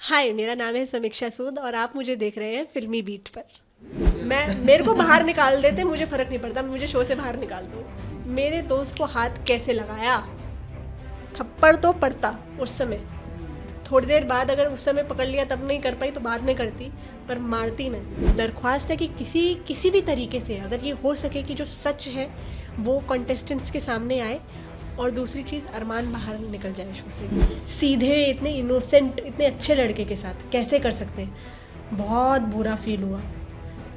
हाय, मेरा नाम है समीक्षा सूद और आप मुझे देख रहे हैं फिल्मी बीट पर। मेरे को बाहर निकाल देते, मुझे फ़र्क नहीं पड़ता, मुझे शो से बाहर निकाल दो। मेरे दोस्त को हाथ कैसे लगाया, थप्पड़ तो पड़ता उस समय। थोड़ी देर बाद अगर उस समय पकड़ लिया तब नहीं कर पाई तो बाद में करती, पर मारती नहीं। दरख्वास्त है कि किसी भी तरीके से अगर ये हो सके कि जो सच है वो कॉन्टेस्टेंट्स के सामने आए, और दूसरी चीज़ अरमान बाहर निकल जाए शो से। सीधे इतने इनोसेंट इतने अच्छे लड़के के साथ कैसे कर सकते हैं। बहुत बुरा फील हुआ,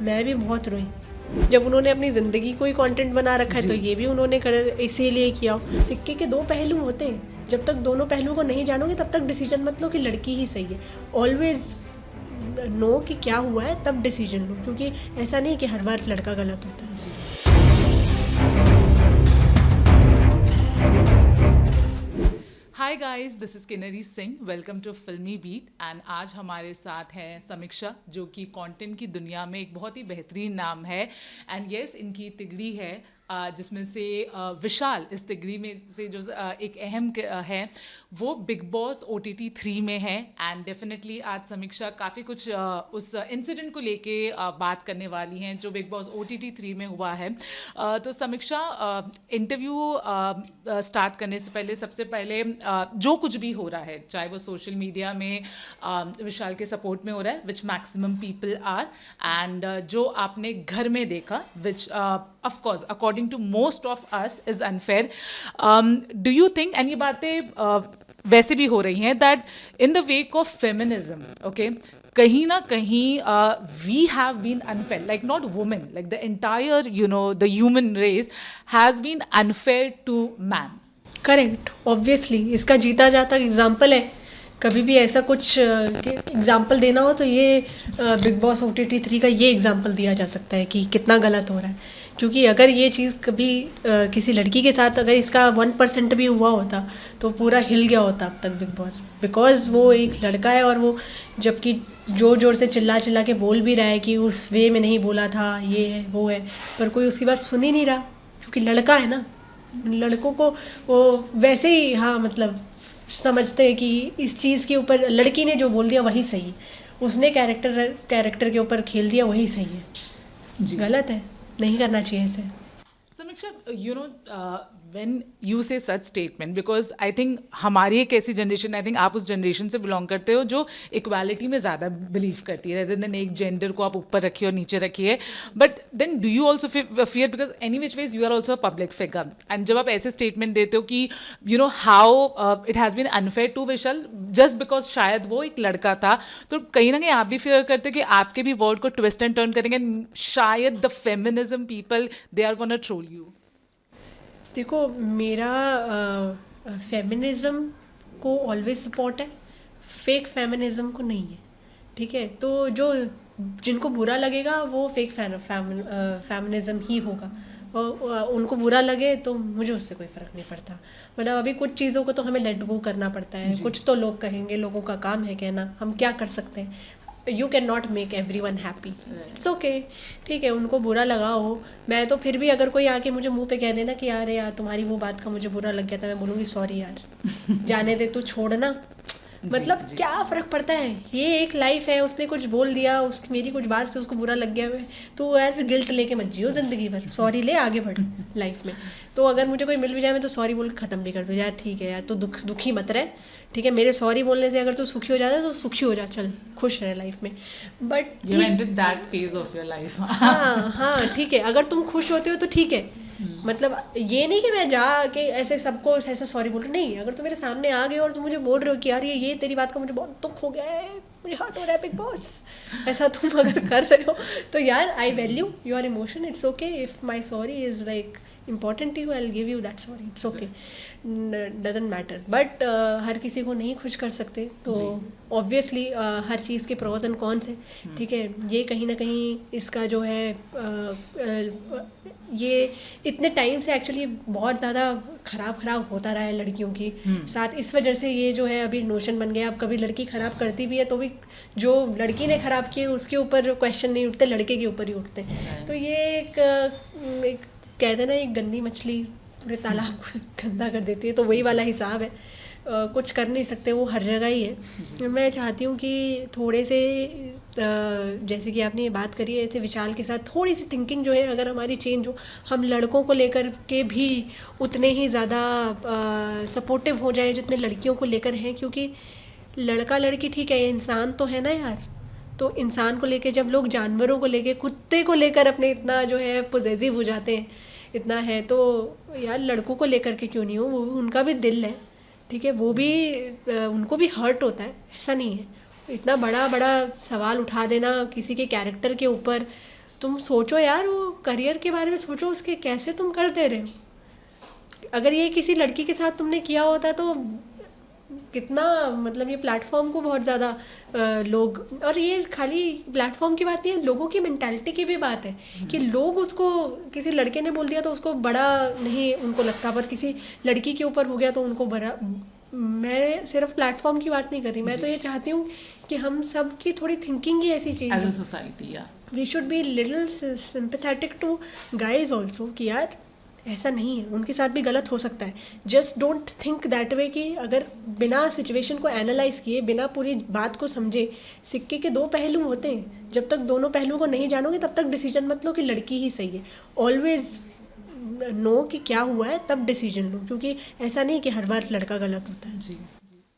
मैं भी बहुत रोई जब उन्होंने अपनी ज़िंदगी को ही कंटेंट बना रखा है, तो ये भी उन्होंने कर इसीलिए किया। सिक्के के दो पहलू होते हैं, जब तक दोनों पहलुओं को नहीं जानोगे तब तक डिसीजन मत लो कि लड़की ही सही है। ऑलवेज नो कि क्या हुआ है तब डिसीजन लो, क्योंकि ऐसा नहीं कि हर बार लड़का गलत होता है। Hi guys, this is Kinnari Singh. Welcome to Filmi beat. And आज हमारे साथ हैं समीक्षा, जो कि कंटेंट की दुनिया में एक बहुत ही बेहतरीन नाम है। एंड यस, इनकी तिगड़ी है, जिसमें से विशाल इस तिगड़ी में से जो एक अहम है वो बिग बॉस OTT 3 में है। एंड डेफिनेटली आज समीक्षा काफ़ी कुछ उस इंसिडेंट को लेके बात करने वाली हैं जो बिग बॉस OTT 3 में हुआ है। तो समीक्षा, इंटरव्यू स्टार्ट करने से पहले सबसे पहले जो कुछ भी हो रहा है, चाहे वो सोशल मीडिया में विशाल के सपोर्ट में हो रहा है, which maximum people are, and जो आपने घर में देखा, which of course according to most of us is unfair. Do you think, and ये बातें वैसे भी हो रही हैं, that in the wake of feminism, okay, कहीं ना कहीं we have been unfair, like not women, like the entire the human race has been unfair to man. Correct, obviously इसका जीता जाता एग्जाम्पल है। कभी भी ऐसा कुछ एग्जाम्पल देना हो तो ये बिग बॉस OTT 3 का ये एग्जाम्पल दिया जा सकता है कि कितना गलत हो रहा है। क्योंकि अगर ये चीज़ कभी किसी लड़की के साथ अगर इसका 1% भी हुआ होता तो पूरा हिल गया होता अब तक बिग बॉस, बिकॉज वो एक लड़का है और वो जबकि जोर से चिल्ला के बोल भी रहा है कि उस वे में नहीं बोला था, ये है वो है, पर कोई उसकी बात सुन ही नहीं रहा, क्योंकि लड़का है ना। लड़कों को वो वैसे ही मतलब समझते हैं कि इस चीज़ के ऊपर लड़की ने जो बोल दिया वही सही है, उसने कैरेक्टर के ऊपर खेल दिया वही सही है। गलत है, नहीं करना चाहिए ऐसे। समीक्षा, when you say such statement, because I think हमारी एक ऐसी जनरेशन, आई थिंक आप उस जनरेशन से बिलोंग करते हो जो इक्वालिटी में ज़्यादा बिलीव करती है, rather than एक जेंडर को आप ऊपर रखिए और नीचे रखिए। But then do you also fear, because any which ways you are also a public figure, and जब आप ऐसे स्टेटमेंट देते हो कि how it has been unfair to Vishal just because शायद वो एक लड़का था, तो कहीं ना कहीं आप भी फियर करते हो कि आपके भी वर्ड को ट्विस्ट एंड टर्न करेंगे, शायद the feminism people they are gonna troll you. देखो, मेरा फेमिनिज़म को ऑलवेज सपोर्ट है, फेक फेमिनिज़म को नहीं है, ठीक है। तो जो जिनको बुरा लगेगा वो फेक फेमिनिज़म ही होगा, और उनको बुरा लगे तो मुझे उससे कोई फ़र्क नहीं पड़ता। मतलब अभी कुछ चीज़ों को तो हमें लेट गो करना पड़ता है, कुछ तो लोग कहेंगे, लोगों का काम है कहना, हम क्या कर सकते हैं। You can not make every one happy, it's okay, ठीक है। उनको बुरा लगा हो, मैं तो फिर भी अगर कोई आके मुझे मुंह पे कह देना कि यार तुम्हारी वो बात का मुझे बुरा लग गया था, मैं बोलूँगी सॉरी यार, जाने दे, तू छोड़ना। मतलब क्या फ़र्क पड़ता है, ये एक लाइफ है, उसने कुछ बोल दिया, मेरी कुछ बात से उसको बुरा लग गया है, तो यार गिल्ट लेके मत जियो ज़िंदगी भर, सॉरी ले आगे बढ़ लाइफ में। तो अगर मुझे कोई मिल भी जाए मैं तो सॉरी बोल के ख़त्म भी कर दूँ, यार ठीक है यार, तो दुखी मत रहे, ठीक है। मेरे सॉरी बोलने से अगर तू सुखी हो जाता है तो सुखी हो जा, चल खुश रहे लाइफ में। But You ended that phase of your life. हाँ ठीक है, अगर तुम खुश होते हो तो ठीक है। मतलब ये नहीं कि मैं जाके ऐसे सबको ऐसा सॉरी बोल रही, नहीं। अगर तुम मेरे सामने आ गए और तुम मुझे बोल रहे हो कि यार ये तेरी बात का मुझे बहुत दुख हो गया है, मुझे हर्ट हो रहा है बिग बॉस, ऐसा तुम अगर कर रहे हो तो यार I value your emotion, it's okay. If my sorry is like important to you, I'll give you that sorry, it's okay, doesn't matter। But हर किसी को नहीं खुश कर सकते, तो ऑब्वियसली हर चीज़ के प्रोज एंड कॉन्स है, ठीक है। ये कहीं ना कहीं इसका जो है ये इतने टाइम से एक्चुअली बहुत ज़्यादा ख़राब होता रहा है लड़कियों की साथ, इस वजह से ये जो है अभी नोशन बन गया। अब कभी लड़की ख़राब करती भी है तो भी जो लड़की ने ख़राब किए उसके ऊपर क्वेश्चन नहीं उठते, लड़के के ऊपर ही उठते। तो ये एक कहते हैं ना, एक गंदी मछली पूरे तालाब को गंदा कर देती है, तो वही वाला हिसाब है। कुछ कर नहीं सकते, वो हर जगह ही है। मैं चाहती हूँ कि थोड़े से जैसे कि आपने ये बात करी है, ऐसे विशाल के साथ थोड़ी सी थिंकिंग जो है अगर हमारी चेंज हो, हम लड़कों को लेकर के भी उतने ही ज़्यादा सपोर्टिव हो जाए जितने लड़कियों को लेकर हैं, क्योंकि लड़का लड़की ठीक है, ये इंसान तो है ना यार। तो इंसान को लेके जब लोग जानवरों को लेके, कुत्ते को लेकर अपने इतना जो है पॉजिटिव हो जाते हैं, इतना है, तो यार लड़कों को लेकर के क्यों नहीं हो, वो उनका भी दिल है, ठीक है, वो भी उनको भी हर्ट होता है, ऐसा नहीं है। इतना बड़ा बड़ा सवाल उठा देना किसी के कैरेक्टर के ऊपर, तुम सोचो यार, वो करियर के बारे में सोचो उसके, कैसे तुम कर दे रहे हो। अगर ये किसी लड़की के साथ तुमने किया होता तो कितना, मतलब ये प्लेटफॉर्म को बहुत ज़्यादा लोग, और ये खाली प्लेटफॉर्म की बात नहीं है, लोगों की मेंटालिटी की भी बात है कि लोग उसको, किसी लड़के ने बोल दिया तो उसको बड़ा नहीं उनको लगता, पर किसी लड़की के ऊपर हो गया तो उनको बड़ा। मैं सिर्फ प्लेटफॉर्म की बात नहीं कर रही, मैं तो ये चाहती हूँ कि हम सब की थोड़ी थिंकिंग ही ऐसी चेंज, एज अ सोसाइटी, या we should be little sympathetic to guys also, कि यार ऐसा नहीं है, उनके साथ भी गलत हो सकता है। Just don't think that way, कि अगर बिना सिचुएशन को एनालाइज किए, बिना पूरी बात को समझे, सिक्के के दो पहलू होते हैं, जब तक दोनों पहलुओं को नहीं जानोगे तब तक डिसीजन मत लो कि लड़की ही सही है। ऑलवेज नो कि क्या हुआ है तब डिसीजन लो, क्योंकि ऐसा नहीं कि हर बार लड़का गलत होता है। जी,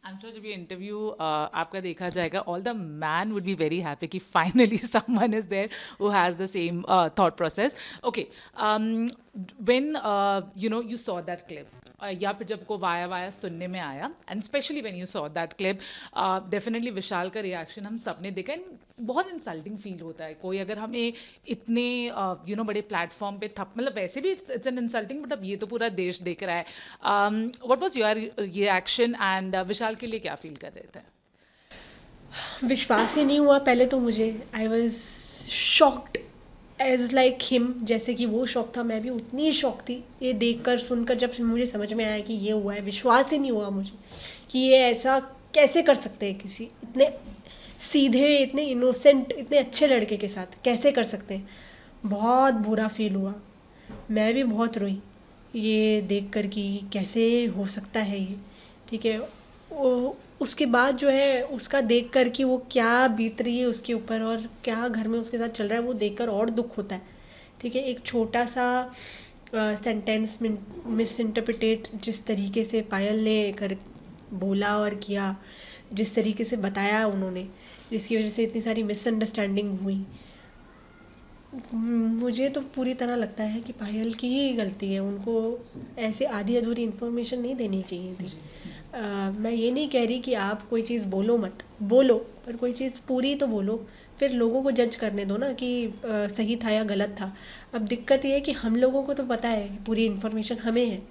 आई एम श्योर जब ये इंटरव्यू आपका देखा जाएगा, all the man would be very happy कि finally someone is there who has the same thought process. Okay, when you know you saw that clip, या फिर जब को वाया सुनने में आया, and specially when you saw that clip, definitely Vishal का रिएक्शन हम सब ने देखा, एंड बहुत इंसल्टिंग फील होता है कोई अगर हमें इतने यू नो बड़े प्लेटफॉर्म पे मतलब वैसे भी इट्स एन इंसल्टिंग, बट अब ये तो पूरा देश देख रहा है। What was your reaction, and Vishal के लिए क्या फील कर रहे थे? विश्वास ही नहीं हुआ पहले तो मुझे, I was shocked as like him, जैसे कि वो शौक था, मैं भी उतनी ही शौक थी ये देखकर सुनकर। जब मुझे समझ में आया कि ये हुआ है, विश्वास ही नहीं हुआ मुझे कि ये ऐसा कैसे कर सकते हैं, किसी इतने सीधे, इतने इनोसेंट, इतने अच्छे लड़के के साथ कैसे कर सकते हैं। बहुत बुरा फील हुआ, मैं भी बहुत रोई ये देखकर कि कैसे हो सकता है ये, ठीक है। उसके बाद जो है उसका देखकर कि वो क्या बीत रही है उसके ऊपर और क्या घर में उसके साथ चल रहा है, वो देखकर और दुख होता है, ठीक है। एक छोटा सा सेंटेंस मिस इंटरप्रिटेट जिस तरीके से पायल ने कर बोला और किया, जिस तरीके से बताया उन्होंने, जिसकी वजह से इतनी सारी मिसअंडरस्टैंडिंग हुई, मुझे तो पूरी तरह लगता है कि पायल की ही गलती है। उनको ऐसे आधी अधूरी इन्फॉर्मेशन नहीं देनी चाहिए थी। मैं ये नहीं कह रही कि आप कोई चीज़ बोलो मत, बोलो, पर कोई चीज़ पूरी तो बोलो, फिर लोगों को जज करने दो ना कि सही था या गलत था। अब दिक्कत ये है कि हम लोगों को तो पता है, पूरी इन्फॉर्मेशन हमें है,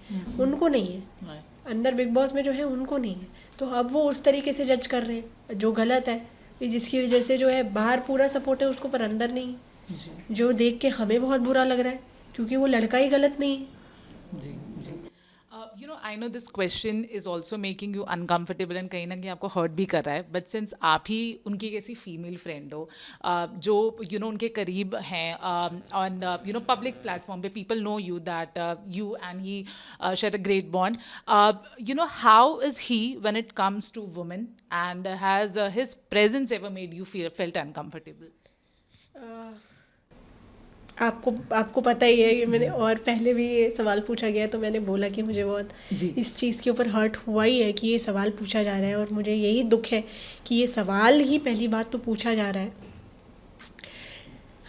उनको नहीं है। अंदर बिग बॉस में जो है उनको नहीं है, तो अब वो उस तरीके से जज कर रहे हैं जो गलत है, जिसकी वजह से जो है बाहर पूरा सपोर्ट है उसको, पर अंदर नहीं, जो देख के हमें बहुत बुरा लग रहा है क्योंकि वो लड़का ही गलत नहीं है। जी जी, you know I know this question is also making you uncomfortable, and कहीं ना कहीं आपको हर्ट भी कर रहा है, बट सिंस आप ही उनकी एक ऐसी फीमेल फ्रेंड हो जो यू नो उनके करीब हैं, on you know public platform पे people know you that you and he share a great bond, you know how is he when it comes to women, and has his presence ever made you felt uncomfortable? आपको पता ही है कि मैंने और पहले भी ये सवाल पूछा गया है, तो मैंने बोला कि मुझे बहुत इस चीज़ के ऊपर हर्ट हुआ ही है कि ये सवाल पूछा जा रहा है, और मुझे यही दुख है कि ये सवाल ही पहली बात तो पूछा जा रहा है।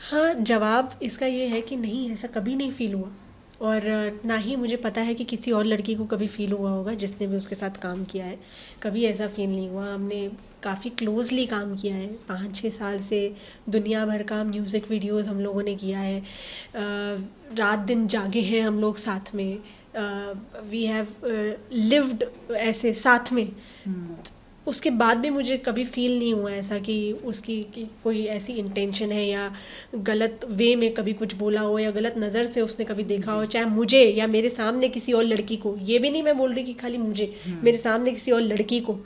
हाँ, जवाब इसका ये है कि नहीं, ऐसा कभी नहीं फील हुआ, और ना ही मुझे पता है कि किसी और लड़की को कभी फील हुआ होगा जिसने भी उसके साथ काम किया है। कभी ऐसा फील नहीं हुआ। हमने काफ़ी क्लोजली काम किया है, 5-6 साल से दुनिया भर का म्यूज़िक वीडियोस हम लोगों ने किया है, रात दिन जागे हैं हम लोग साथ में, वी हैव लिव्ड ऐसे साथ में। उसके बाद भी मुझे कभी फील नहीं हुआ ऐसा कि उसकी कि कोई ऐसी इंटेंशन है या गलत वे में कभी कुछ बोला हो या गलत नज़र से उसने कभी देखा हो, चाहे मुझे या मेरे सामने किसी और लड़की को। ये भी नहीं मैं बोल रही कि खाली मुझे, मेरे सामने किसी और लड़की को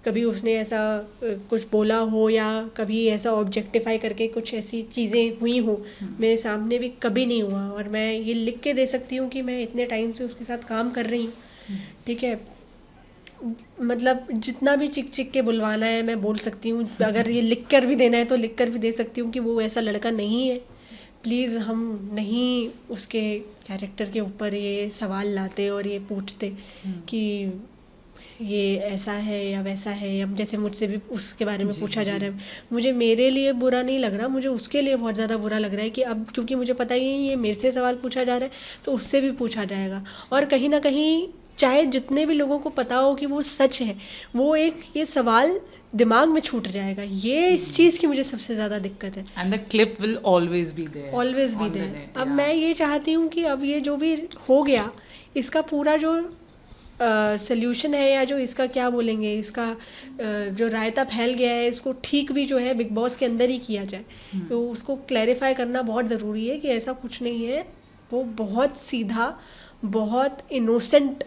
कभी उसने ऐसा कुछ बोला हो या कभी ऐसा ऑब्जेक्टिफाई करके कुछ ऐसी चीज़ें हुई हो, मेरे सामने भी कभी नहीं हुआ। और मैं ये लिख के दे सकती हूँ कि मैं इतने टाइम से उसके साथ काम कर रही हूँ, ठीक है। मतलब जितना भी चिक चिक के बुलवाना है मैं बोल सकती हूँ, अगर ये लिख कर भी देना है तो लिख कर भी दे सकती हूँ कि वो ऐसा लड़का नहीं है। प्लीज़ हम नहीं उसके कैरेक्टर के ऊपर ये सवाल लाते और ये पूछते कि ये ऐसा है या वैसा है, या जैसे मुझसे भी उसके बारे में पूछा जा रहा है। मुझे मेरे लिए बुरा नहीं लग रहा, मुझे उसके लिए बहुत ज़्यादा बुरा लग रहा है कि अब क्योंकि मुझे पता ही है ये मेरे से सवाल पूछा जा रहा है तो उससे भी पूछा जाएगा, और कहीं ना कहीं चाहे जितने भी लोगों को पता हो कि वो सच है, वो एक ये सवाल दिमाग में छूट जाएगा। ये इस चीज़ की मुझे सबसे ज़्यादा दिक्कत है। And the clip will always be there, always be there. अब मैं ये चाहती हूँ कि अब ये जो भी हो गया इसका पूरा जो सल्यूशन है, या जो इसका क्या बोलेंगे, इसका जो रायता फैल गया है इसको ठीक भी जो है बिग बॉस के अंदर ही किया जाए। तो उसको क्लैरिफाई करना बहुत ज़रूरी है कि ऐसा कुछ नहीं है, वो बहुत सीधा बहुत इनोसेंट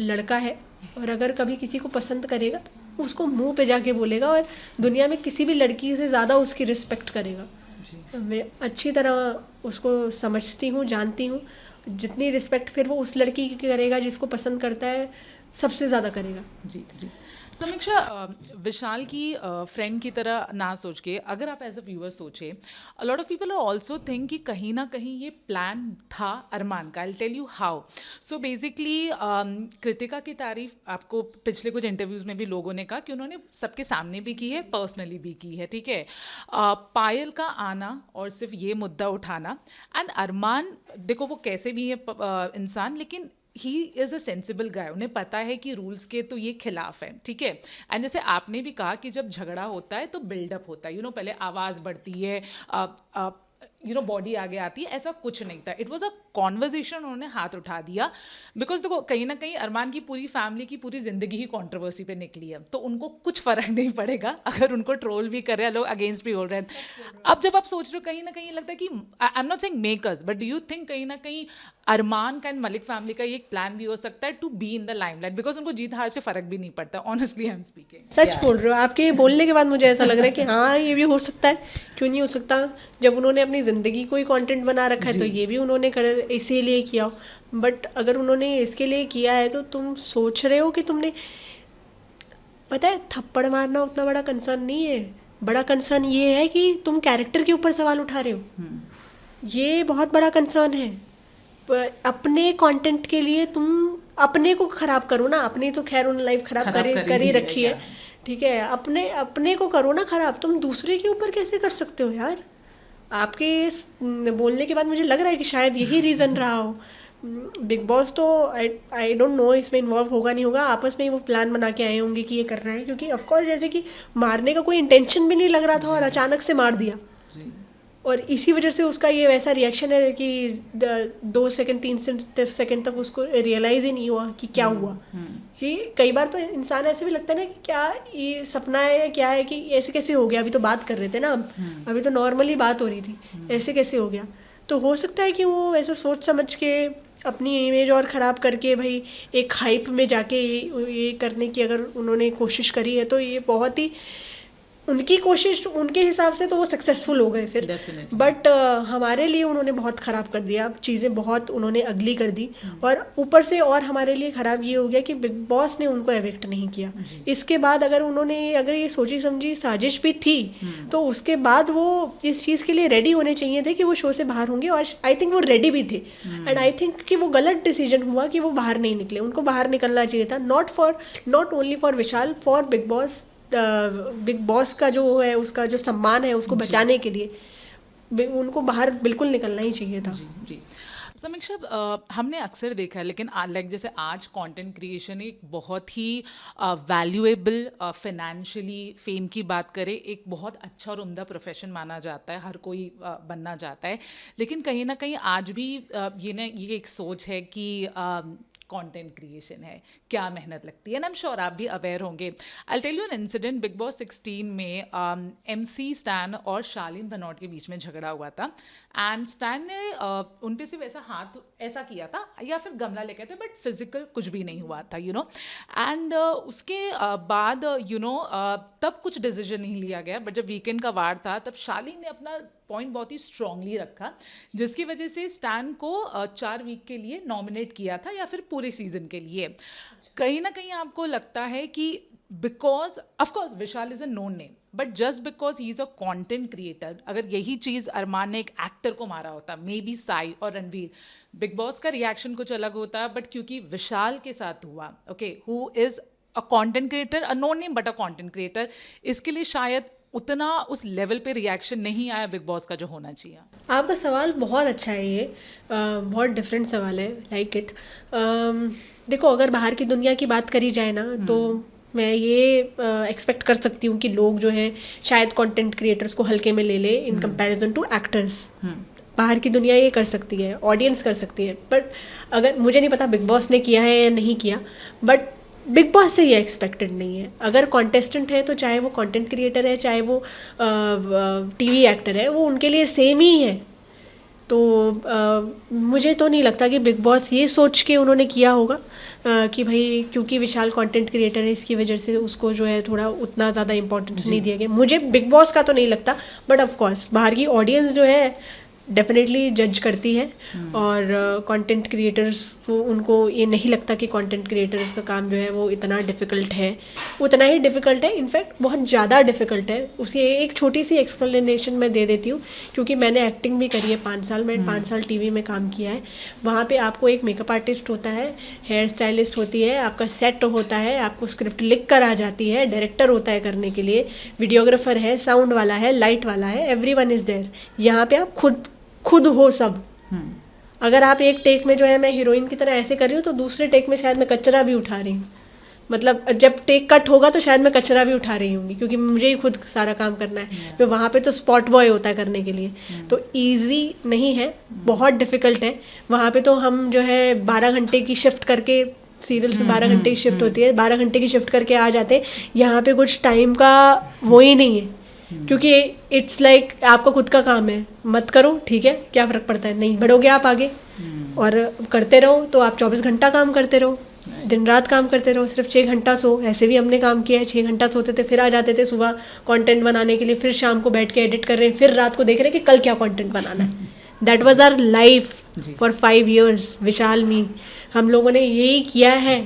लड़का है, और अगर कभी किसी को पसंद करेगा तो उसको मुंह पे जाके बोलेगा और दुनिया में किसी भी लड़की से ज़्यादा उसकी रिस्पेक्ट करेगा। मैं अच्छी तरह उसको समझती हूँ, जानती हूँ। जितनी रिस्पेक्ट फिर वो उस लड़की की करेगा जिसको पसंद करता है, सबसे ज़्यादा करेगा। जी जी। समीक्षा, विशाल की फ्रेंड की तरह ना सोच के अगर आप एज अ व्यूअर सोचे, a lot of people are also think कि कहीं ना कहीं ये प्लान था अरमान का। I tell you how. So basically Kritika की तारीफ आपको पिछले कुछ इंटरव्यूज़ में भी लोगों ने कहा कि उन्होंने सबके सामने भी की है, पर्सनली भी की है, ठीक है। पायल का आना और सिर्फ ये मुद्दा उठाना, एंड अरमान देखो वो कैसे भी है इंसान, लेकिन ही इज़ अ सेंसिबल गाय। उन्हें पता है कि रूल्स के तो ये खिलाफ है, ठीक है। एंड जैसे आपने भी कहा कि जब झगड़ा होता है तो बिल्डअप होता है, पहले आवाज़ बढ़ती है, बॉडी आगे आती है, ऐसा कुछ नहीं था। इट वॉज अ कॉन्वर्जेशन, उन्होंने हाथ उठा दिया। बिकॉज देखो कहीं ना कहीं अरमान की पूरी फैमिली की पूरी ज़िंदगी ही कंट्रोवर्सी पे निकली है, तो उनको कुछ फ़र्क नहीं पड़ेगा अगर उनको ट्रोल भी कर रहे हैं लोग, अगेंस्ट भी बोल रहे हैं। अब जब आप सोच रहे हो, कहीं ना कहीं लगता है कि आई am not saying makers, but do you think कहीं ना कहीं अरमान का एंड मलिक फैमिली का ये एक प्लान भी हो सकता है to be in the limelight, because उनको जीत हार से फ़र्क भी नहीं पड़ता। Honestly I am speaking. सच बोल रहे हो, आपके बोलने के बाद मुझे ऐसा लग रहा है कि हाँ ये भी हो सकता है, क्यों नहीं हो सकता। जब उन्होंने अपनी ज़िंदगी को ही कंटेंट बना रखा है तो ये भी उन्होंने इसीलिए किया हो। बट अगर उन्होंने इसके लिए किया है तो तुम सोच रहे हो कि तुमने, पता है थप्पड़ मारना उतना बड़ा कंसर्न नहीं है, बड़ा कंसर्न ये है कि तुम कैरेक्टर के ऊपर सवाल उठा रहे हो। ये बहुत बड़ा कंसर्न है। अपने कंटेंट के लिए तुम अपने को खराब करो ना, अपनी तो खैर उन लाइफ खराब कर ही रखी है, ठीक है। अपने को करो ना खराब, तुम दूसरे के ऊपर कैसे कर सकते हो यार। आपके बोलने के बाद मुझे लग रहा है कि शायद यही रीज़न रहा हो। बिग बॉस तो आई डोंट नो इसमें इन्वॉल्व होगा नहीं होगा, आपस में ही वो प्लान बना के आए होंगे कि ये करना है, क्योंकि ऑफकोर्स जैसे कि मारने का कोई इंटेंशन भी नहीं लग रहा था और अचानक से मार दिया, और इसी वजह से उसका ये वैसा रिएक्शन है कि 2 सेकंड 3 सेकंड तक उसको रियलाइज़ ही नहीं हुआ कि क्या हुआ। कि कई बार तो इंसान ऐसे भी लगता है ना कि क्या ये सपना है या क्या है, कि ऐसे कैसे हो गया, अभी तो बात कर रहे थे ना, अभी तो नॉर्मली बात हो रही थी, ऐसे कैसे हो गया। तो हो सकता है कि वो ऐसा सोच समझ के अपनी इमेज और ख़राब करके भाई एक हाइप में जाके ये करने की अगर उन्होंने कोशिश करी है, तो ये बहुत ही उनकी कोशिश, उनके हिसाब से तो वो सक्सेसफुल हो गए फिर। बट हमारे लिए उन्होंने बहुत ख़राब कर दिया, चीज़ें बहुत उन्होंने अगली कर दी, और ऊपर से और हमारे लिए ख़राब ये हो गया कि बिग बॉस ने उनको एविक्ट नहीं किया। इसके बाद अगर ये सोची समझी साजिश भी थी तो उसके बाद वो इस चीज़ के लिए रेडी होने चाहिए थे कि वो शो से बाहर होंगे, और आई थिंक वो रेडी भी थे। एंड आई थिंक कि वो गलत डिसीजन हुआ कि वो बाहर नहीं निकले, उनको बाहर निकलना चाहिए था, not only for Vishal, for big boss. Big boss का जो है उसका जो सम्मान है उसको बचाने के लिए उनको बाहर बिल्कुल निकलना ही चाहिए था। जी। समीक्षा, हमने अक्सर देखा है, लेकिन लाइक जैसे आज कंटेंट क्रिएशन एक बहुत ही वैल्यूएबल, फाइनेंशियली फेम की बात करें, एक बहुत अच्छा और उम्दा प्रोफेशन माना जाता है, हर कोई बनना चाहता है, लेकिन कहीं ना कहीं आज भी ये एक सोच है कि कंटेंट क्रिएशन है, क्या मेहनत लगती है। एंड आई एम श्योर आप भी अवेयर होंगे। I tell you an incident. Big boss 16 में MC स्टैन और शालीन भनोट के बीच में झगड़ा हुआ था, एंड स्टैन ने उन पे सिर्फ ऐसा हाथ ऐसा किया था या फिर गमला लेके थे, बट फिजिकल कुछ भी नहीं हुआ था, एंड उसके बाद तब कुछ डिसीजन नहीं लिया गया। बट जब वीकेंड का वार था तब शालीन ने अपना पॉइंट बहुत ही स्ट्रांगली रखा, जिसकी वजह से स्टैन को 4 वीक के लिए नॉमिनेट किया था, या फिर पूरे सीजन के लिए। कहीं ना कहीं आपको लगता है कि because of course Vishal is a known name, but just because he is a content creator, अगर यही चीज़ अरमान ने एक एक्टर को मारा होता, मे बी साई और रणवीर, बिग बॉस का रिएक्शन कुछ अलग होता, बट क्योंकि विशाल के साथ हुआ, okay, who is a content creator, a known name but a content creator, इसके लिए शायद उतना उस लेवल पे रिएक्शन नहीं आया बिग बॉस का जो होना चाहिए। आपका सवाल बहुत अच्छा है, ये बहुत डिफरेंट सवाल है, लाइक इट। देखो, अगर बाहर की दुनिया की बात करी जाए ना, तो मैं ये एक्सपेक्ट कर सकती हूँ कि लोग जो हैं शायद कंटेंट क्रिएटर्स को हल्के में ले ले इन कंपैरिजन टू एक्टर्स। बाहर की दुनिया ये कर सकती है, ऑडियंस कर सकती है, बट अगर मुझे नहीं पता बिग बॉस ने किया है या नहीं किया, बट बिग बॉस से ये एक्सपेक्टेड नहीं है। अगर कॉन्टेस्टेंट है तो चाहे वो कंटेंट क्रिएटर है, चाहे वो टीवी एक्टर है, वो उनके लिए सेम ही है। तो मुझे तो नहीं लगता कि बिग बॉस ये सोच के उन्होंने किया होगा कि भाई क्योंकि विशाल कंटेंट क्रिएटर है इसकी वजह से उसको जो है थोड़ा उतना ज़्यादा इंपॉर्टेंस नहीं दिया गया। मुझे बिग बॉस का तो नहीं लगता, बट ऑफ कोर्स बाहर की ऑडियंस जो है डेफिनेटली जज करती है, और कंटेंट क्रिएटर्स को उनको ये नहीं लगता कि कंटेंट क्रिएटर्स का काम जो है वो इतना डिफ़िकल्ट है, उतना ही डिफ़िकल्ट है, इनफैक्ट बहुत ज़्यादा डिफ़िकल्ट है। उसे एक छोटी सी एक्सप्लेनेशन मैं दे देती हूँ, क्योंकि मैंने एक्टिंग भी करी है 5 साल, मैंने 5 साल टीवी में काम किया है। वहाँ पे आपको एक मेकअप आर्टिस्ट होता है, हेयर स्टाइलिस्ट होती है, आपका सेट होता है, आपको स्क्रिप्ट लिख कर आ जाती है, डायरेक्टर होता है करने के लिए, वीडियोग्राफर है, साउंड वाला है, लाइट वाला है, एवरीवन इज़ देयर। यहाँ पे आप खुद हो सब। अगर आप एक टेक में जो है मैं हीरोइन की तरह ऐसे कर रही हूँ, तो दूसरे टेक में शायद मैं कचरा भी उठा रही हूँ। मतलब जब टेक कट होगा तो शायद मैं कचरा भी उठा रही हूँगी, क्योंकि मुझे ही खुद सारा काम करना है। तो वहाँ पे तो स्पॉट बॉय होता है करने के लिए, तो ईजी नहीं है, बहुत डिफ़िकल्ट है। वहाँ पे तो हम जो है 12 घंटे की शिफ्ट करके, सीरियल्स में 12 घंटे की शिफ्ट होती है, 12 घंटे की शिफ्ट करके आ जाते हैं। यहाँ पे कुछ टाइम का वो ही नहीं है, क्योंकि इट्स लाइक आपका खुद का काम है, मत करो, ठीक है, क्या फ़र्क पड़ता है, नहीं बढ़ोगे आप आगे, और करते रहो तो आप 24 घंटा काम करते रहो, दिन रात काम करते रहो, सिर्फ 6 घंटा सो। ऐसे भी हमने काम किया है, 6 घंटा सोते थे, फिर आ जाते थे सुबह कंटेंट बनाने के लिए, फिर शाम को बैठ के एडिट कर रहे हैं, फिर रात को देख रहे हैं कि कल क्या कंटेंट बनाना है। That was our life for 5 years। Vishal me, हम लोगों ने यही किया है,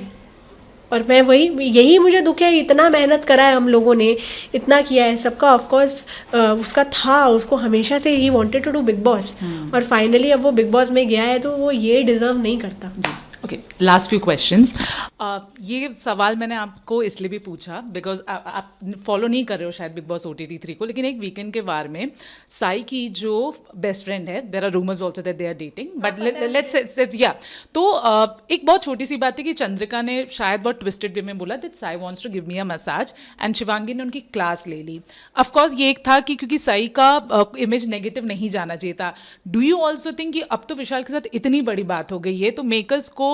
और मैं यही मुझे दुख है, इतना मेहनत करा है हम लोगों ने, इतना किया है सबका। ऑफकोर्स उसका था, उसको हमेशा से ही wanted to do big boss, और फाइनली अब वो बिग बॉस में गया है, तो वो ये डिज़र्व नहीं करता। Okay, last few questions. ये सवाल मैंने आपको इसलिए भी पूछा बिकॉज आप फॉलो नहीं कर रहे हो शायद बिग बॉस OTT 3 को, लेकिन एक वीकेंड के बार में साई की जो बेस्ट फ्रेंड है, there are rumours also that they are dating, but let's या तो एक बहुत छोटी सी बात है कि चंद्रिका ने शायद बहुत ट्विस्टेड वे में बोला that Sai wants to give me a massage, and Shivangi ने उनकी क्लास ले ली। ऑफकोर्स ये एक था कि क्योंकि साई का इमेज नेगेटिव नहीं जाना चाहिए था। डू यू ऑल्सो थिंक कि अब तो विशाल के साथ इतनी बड़ी बात हो गई है, तो मेकर्स को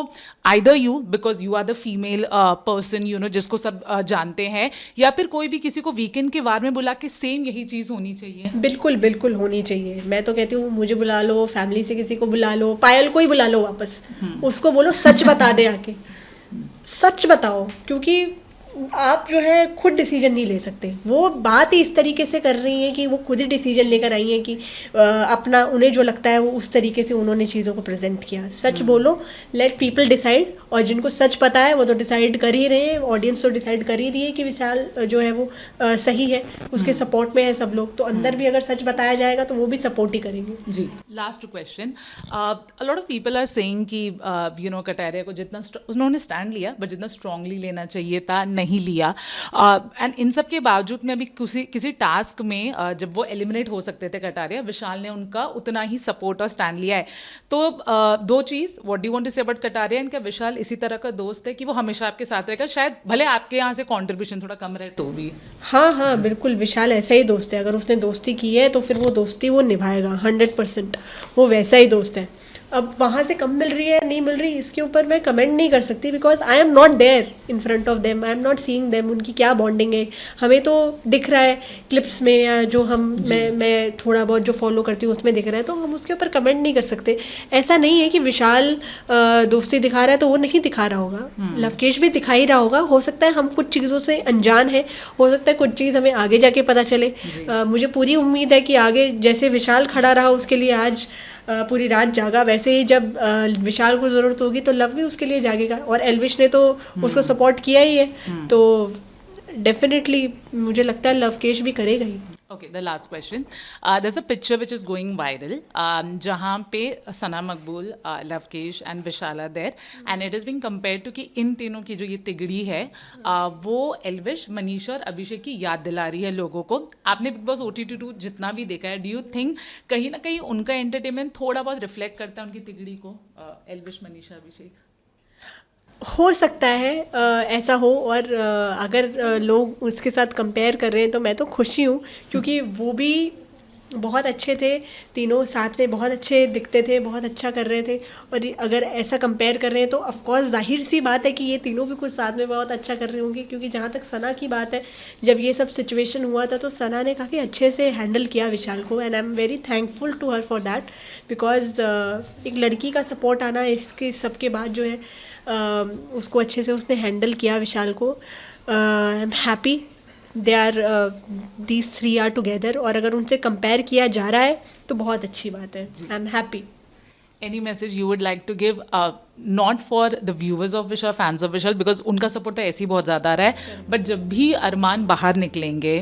either you because you are the female person, you know, जिसको सब जानते हैं, या फिर कोई भी किसी को वीकेंड के बार में बुला के सेम यही चीज़ होनी चाहिए? बिल्कुल बिल्कुल होनी चाहिए। मैं तो कहती हूँ मुझे बुला लो, फैमिली से किसी को बुला लो, पायल को ही बुला लो वापस, उसको बोलो सच बता दे आके, सच बताओ, क्योंकि आप जो है खुद डिसीजन नहीं ले सकते। वो बात ही इस तरीके से कर रही हैं कि वो खुद ही डिसीजन लेकर आई हैं कि अपना उन्हें जो लगता है वो उस तरीके से उन्होंने चीज़ों को प्रेजेंट किया। सच बोलो, लेट पीपल डिसाइड, और जिनको सच पता है वो तो डिसाइड कर ही रहे हैं, ऑडियंस तो डिसाइड कर ही रही है कि विशाल जो है वो सही है, उसके सपोर्ट में है सब लोग, तो अंदर भी अगर सच बताया जाएगा तो वो भी सपोर्ट ही करेंगे। जी, last question. A lot of people are saying कि यू नो कटारिया को जितना उन्होंने स्टैंड लिया बट जितना स्ट्रांगली लेना चाहिए था नहीं लिया, एंड इन सब के बावजूद में अभी किसी टास्क में जब वो एलिमिनेट हो सकते थे कटारिया, विशाल ने उनका उतना ही सपोर्ट और स्टैंड लिया है। तो दो चीज़, what do you want to say about Kataria, इनका विशाल इसी तरह का दोस्त है कि वो हमेशा आपके साथ रहेगा, शायद भले आपके यहाँ से कॉन्ट्रीब्यूशन थोड़ा कम रहे तो भी? हाँ, बिल्कुल विशाल ऐसा ही दोस्त है। अगर उसने दोस्ती की है तो फिर वो दोस्ती वो निभाएगा 100%, वो वैसा ही दोस्त है। अब वहाँ से कम मिल रही है नहीं मिल रही, इसके ऊपर मैं कमेंट नहीं कर सकती, because I am not there in front of them, I am not seeing them, उनकी क्या बॉन्डिंग है। हमें तो दिख रहा है क्लिप्स में, या जो मैं थोड़ा बहुत जो फॉलो करती हूँ उसमें दिख रहा है, तो हम उसके ऊपर कमेंट नहीं कर सकते। ऐसा नहीं है कि विशाल दोस्ती दिखा रहा है तो वो नहीं दिखा रहा होगा, लवकेश भी दिखा ही रहा होगा। हो सकता है हम कुछ चीज़ों से अनजान है, हो सकता है कुछ चीज़ हमें आगे जाके पता चले। मुझे पूरी उम्मीद है कि आगे जैसे विशाल खड़ा रहा उसके लिए आज पूरी रात जागा, वैसे ही जब विशाल को ज़रूरत होगी तो लव भी उसके लिए जागेगा, और एल्विश ने तो उसको सपोर्ट किया ही है, तो डेफिनेटली मुझे लगता है लवकेश भी करेगा ही. Okay, the last question. There's a picture which is going viral, जहाँ पे Sana Maqbool, Lovekesh and Vishal are there, and it is being compared to कि इन तीनों की जो ये तिगड़ी है वो एल्विश, मनीषा और अभिषेक की याद दिला रही है लोगों को. आपने बिग बॉस OTT2 जितना भी देखा है, डू यू थिंक कहीं ना कहीं उनका एंटरटेनमेंट थोड़ा बहुत रिफ्लेक्ट करता है उनकी तिगड़ी को, एल्विश, मनीषा, अभिषेक? हो सकता है ऐसा हो, और अगर लोग उसके साथ कंपेयर कर रहे हैं तो मैं तो खुशी हूँ, क्योंकि वो भी बहुत अच्छे थे, तीनों साथ में बहुत अच्छे दिखते थे, बहुत अच्छा कर रहे थे, और अगर ऐसा कंपेयर कर रहे हैं तो ऑफ कोर्स जाहिर सी बात है कि ये तीनों भी कुछ साथ में बहुत अच्छा कर रहे होंगे. क्योंकि जहाँ तक सना की बात है, जब ये सब सिचुएशन हुआ था तो सना ने काफ़ी अच्छे से हैंडल किया विशाल को, and I am very thankful to her for that, because एक लड़की का सपोर्ट आना इसके सबके बाद जो है उसको अच्छे से उसने हैंडल किया विशाल को. I am happy they are these three are together, और अगर उनसे कंपेयर किया जा रहा है तो बहुत अच्छी बात है. आई am happy. Any message you would like to give, not for the viewers of Vishal, fans of Vishal, because उनका सपोर्ट तो ऐसे ही बहुत ज़्यादा आ रहा है, बट जब भी अरमान बाहर निकलेंगे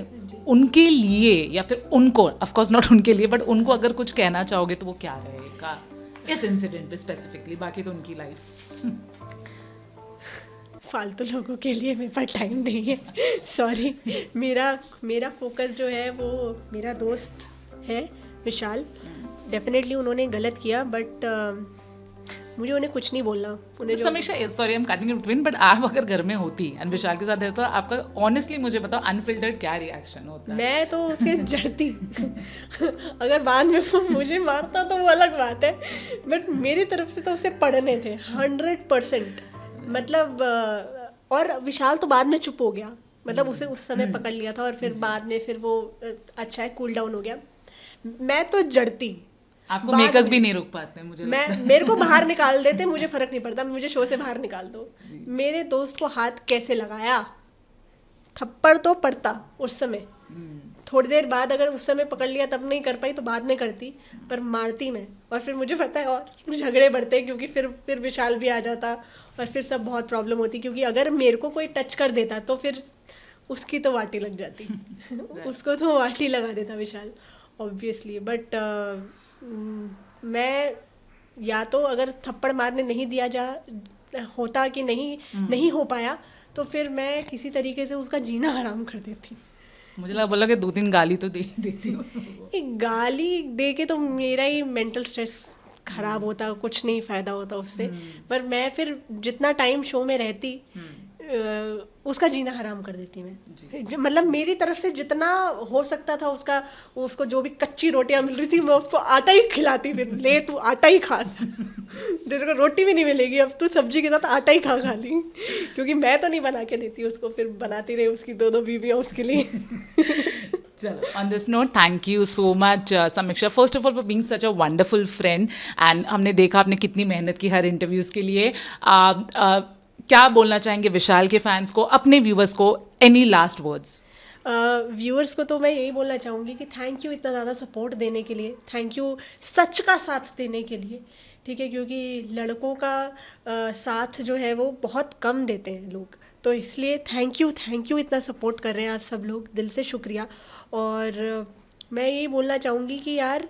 उनके लिए, या फिर उनको, ऑफ कोर्स नॉट उनके लिए, बट उनको अगर कुछ कहना चाहोगे तो वो क्या रहेगा इस इंसिडेंट पे स्पेसिफिकली? बाकी तो उनकी लाइफ फालतू लोगों के लिए मेरे पास टाइम नहीं है, सॉरी. मेरा फोकस जो है वो मेरा दोस्त है विशाल. डेफिनेटली उन्होंने गलत किया, बट मुझे उन्हें कुछ नहीं बोलना. उन्हें जो समीक्षा, sorry I am cutting in between, but आप अगर घर में होती एंड विशाल के साथ रहते तो आपका ऑनेस्टली मुझे बताओ अनफिल्टर्ड क्या रिएक्शन होता? मैं तो उसके जड़ती अगर बाद में वो मुझे मारता तो वो अलग बात है, बट मेरी तरफ से तो उसे पढ़ने थे 100%. मतलब और विशाल तो बाद में चुप हो गया, मतलब उसे उस समय पकड़ लिया था, और फिर बाद में फिर वो अच्छा है कूल डाउन हो गया. मैं तो जड़ती. आपको मेकर्स भी नहीं रुक पाते मुझे. मेरे को बाहर निकाल देते, मुझे फर्क नहीं पड़ता, मुझे शो से बाहर निकाल दो. मेरे दोस्त को हाथ कैसे लगाया, थप्पड़ तो पड़ता उस समय. थोड़ी देर बाद अगर उस समय पकड़ लिया तब नहीं कर पाई तो बाद में करती, पर मारती मैं. और फिर मुझे पता है और झगड़े बढ़ते, क्योंकि फिर विशाल भी आ जाता और फिर सब बहुत प्रॉब्लम होती, क्योंकि अगर मेरे को कोई टच कर देता तो फिर उसकी तो वाटी लग जाती उसको तो वाटी लगा देता विशाल ऑब्वियसली. बट मैं या तो अगर थप्पड़ मारने नहीं दिया होता कि नहीं हो पाया, तो फिर मैं किसी तरीके से उसका जीना हराम कर देती. मुझे लगा बोला कि 2-3 गाली तो देती हूँ. एक गाली दे के तो मेरा ही मेंटल स्ट्रेस खराब होता, कुछ नहीं फ़ायदा होता उससे. पर मैं फिर जितना टाइम शो में रहती उसका जीना हराम कर देती मैं. मतलब मेरी तरफ से जितना हो सकता था उसको जो भी कच्ची रोटियां मिल रही थी मैं उसको आटा ही खिलाती. फिर ले तू आटा ही खा, तेरे को रोटी भी नहीं मिलेगी, अब तू सब्जी के साथ आटा ही खा ली, क्योंकि मैं तो नहीं बना के देती उसको, फिर बनाती रही उसकी 2 बीवियाँ उसके लिए. चलो, on this note, thank you so much, Samiksha, first of all for being such a wonderful friend, and हमने देखा आपने कितनी मेहनत की हर इंटरव्यूज़ के लिए. क्या बोलना चाहेंगे विशाल के फैंस को, अपने व्यूवर्स को? Any last words? व्यूअर्स को तो मैं यही बोलना चाहूँगी कि थैंक यू इतना ज़्यादा सपोर्ट देने के लिए, थैंक यू सच का साथ देने के लिए, ठीक है, क्योंकि लड़कों का साथ जो है वो बहुत कम देते हैं लोग, तो इसलिए थैंक यू इतना सपोर्ट कर रहे हैं आप सब लोग, दिल से शुक्रिया. और मैं यही बोलना चाहूँगी कि यार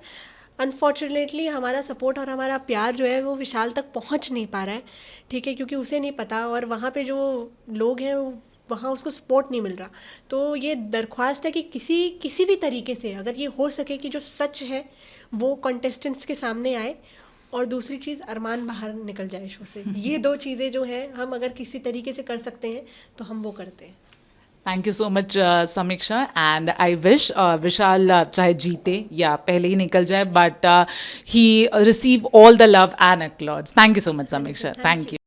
अनफॉर्चुनेटली हमारा सपोर्ट और हमारा प्यार जो है वो विशाल तक पहुँच नहीं पा रहा है, ठीक है, क्योंकि उसे नहीं पता, और वहाँ पे जो लोग हैं वहाँ उसको सपोर्ट नहीं मिल रहा. तो ये दरख्वास्त है कि किसी भी तरीके से अगर ये हो सके कि जो सच है वो कंटेस्टेंट्स के सामने आए, और दूसरी चीज़ अरमान बाहर निकल जाए शो से. ये 2 चीज़ें जो हैं हम अगर किसी तरीके से कर सकते हैं तो हम वो करते हैं. Thank you so much Samiksha, and I wish Vishal चाहे जीते या पहले ही निकल जाए, but he receive all the love and accolades. Thank you so much Samiksha. Thank you.